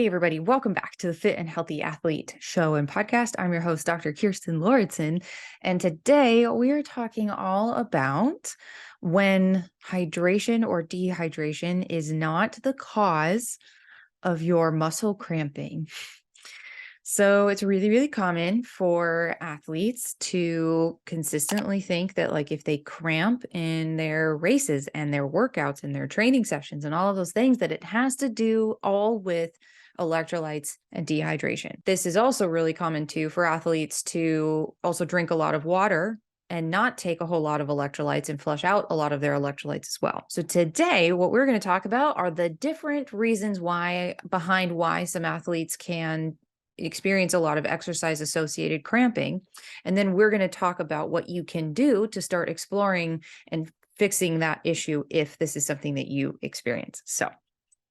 Hey, everybody. Welcome back to the Fit and Healthy Athlete show and podcast. I'm your host, Dr. Kirsten Lauritsen. And today we are talking all about when hydration or dehydration is not the cause of your muscle cramping. So it's really, really common for athletes to consistently think that, like, if they cramp in their races and their workouts and their training sessions and all of those things, that it has to do all with electrolytes and dehydration. This is also really common too for athletes to also drink a lot of water and not take a whole lot of electrolytes and flush out a lot of their electrolytes as well. So today, what we're going to talk about are the different reasons behind why some athletes can experience a lot of exercise associated cramping. And then we're going to talk about what you can do to start exploring and fixing that issue if this is something that you experience. So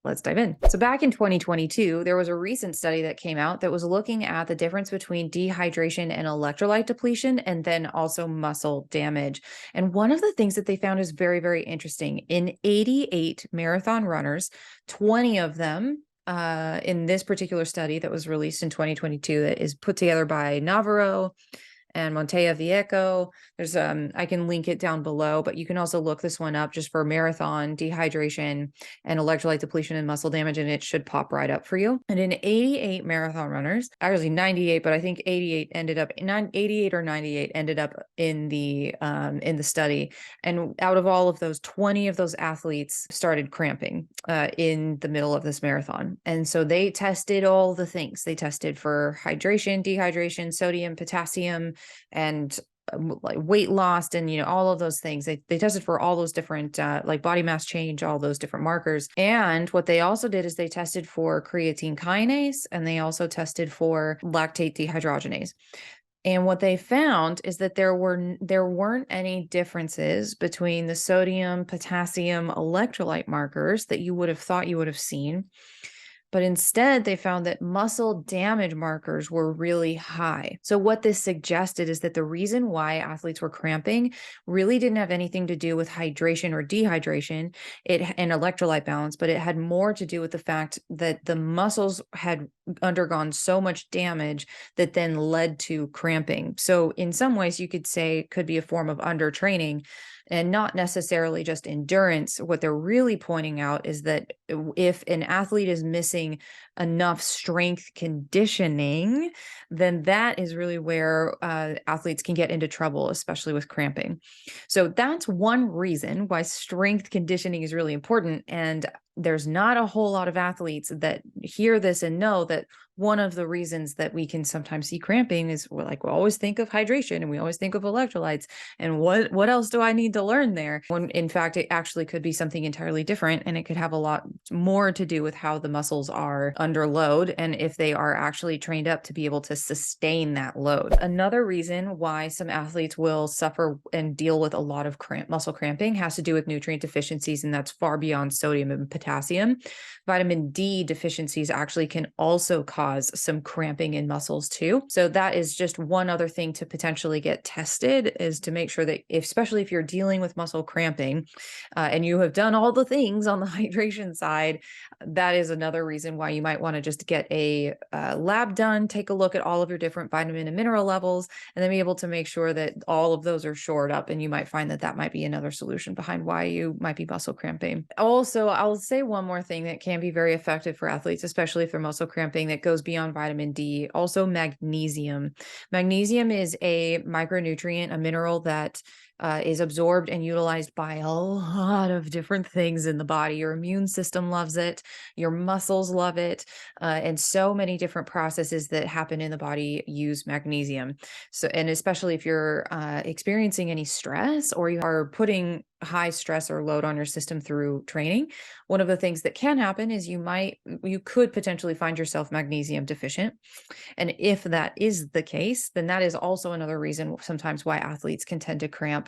let's dive in. So back in 2022, there was a recent study that came out that was looking at the difference between dehydration and electrolyte depletion, and then also muscle damage. And one of the things that they found is very, very interesting. In 88 marathon runners, 20 of them in this particular study that was released in 2022, that is put together by Navarro and Montoya Viejo. There's I can link it down below, but you can also look this one up just for marathon dehydration and electrolyte depletion and muscle damage, and it should pop right up for you. And in 88 marathon runners, actually 98, but I think 88 or 98 ended up in the study. And out of all of those, 20 of those athletes started cramping in the middle of this marathon. And so they tested all the things. They tested for hydration, dehydration, sodium, potassium, and like weight loss, and all of those things. They tested for all those different like body mass change, all those different markers. And what they also did is they tested for creatine kinase, and they also tested for lactate dehydrogenase. And what they found is that there weren't any differences between the sodium, potassium, electrolyte markers that you would have thought you would have seen. But instead, they found that muscle damage markers were really high. So what this suggested is that the reason why athletes were cramping really didn't have anything to do with hydration or dehydration and electrolyte balance, but it had more to do with the fact that the muscles had undergone so much damage that then led to cramping. So in some ways, you could say it could be a form of undertraining, and not necessarily just endurance. What they're really pointing out is that if an athlete is missing enough strength conditioning, then that is really where athletes can get into trouble, especially with cramping. So that's one reason why strength conditioning is really important. And there's not a whole lot of athletes that hear this and know that one of the reasons that we can sometimes see cramping is we always think of hydration and we always think of electrolytes. And what else do I need to learn there? When in fact, it actually could be something entirely different, and it could have a lot more to do with how the muscles are under load and if they are actually trained up to be able to sustain that load. Another reason why some athletes will suffer and deal with a lot of muscle cramping has to do with nutrient deficiencies, and that's far beyond sodium and potassium. Vitamin D deficiencies actually can also cause some cramping in muscles too. So that is just one other thing to potentially get tested, is to make sure that especially if you're dealing with muscle cramping and you have done all the things on the hydration side, that is another reason why you might want to just get a lab done, take a look at all of your different vitamin and mineral levels, and then be able to make sure that all of those are shored up. And you might find that that might be another solution behind why you might be muscle cramping. Also, I'll say one more thing that can be very effective for athletes, especially if they're muscle cramping, that goes beyond vitamin D. Also, magnesium. Magnesium is a micronutrient, a mineral that is absorbed and utilized by a lot of different things in the body. Your immune system loves it, your muscles love it, and so many different processes that happen in the body use magnesium. So, and especially if you're experiencing any stress or you are putting high stress or load on your system through training, one of the things that can happen is you could potentially find yourself magnesium deficient. And if that is the case, then that is also another reason sometimes why athletes can tend to cramp.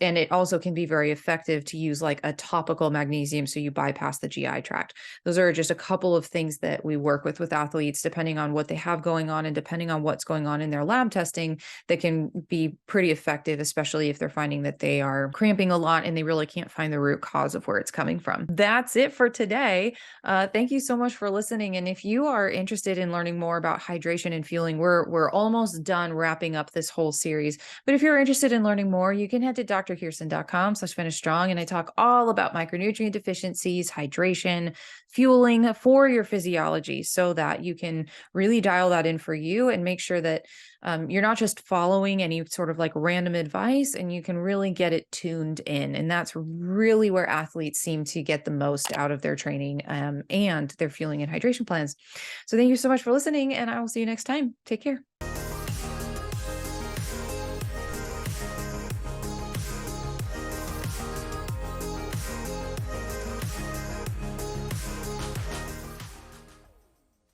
And it also can be very effective to use like a topical magnesium, so you bypass the GI tract. Those are just a couple of things that we work with athletes, depending on what they have going on and depending on what's going on in their lab testing, that can be pretty effective, especially if they're finding that they are cramping a lot want and they really can't find the root cause of where it's coming from. That's it for today. Thank you so much for listening. And if you are interested in learning more about hydration and fueling, we're almost done wrapping up this whole series. But if you're interested in learning more, you can head to drkirsten.com/finish strong. And I talk all about micronutrient deficiencies, hydration, fueling for your physiology so that you can really dial that in for you and make sure that you're not just following any sort of like random advice, and you can really get it tuned in. And that's really where athletes seem to get the most out of their training and their fueling and hydration plans. So thank you so much for listening, and I will see you next time. Take care.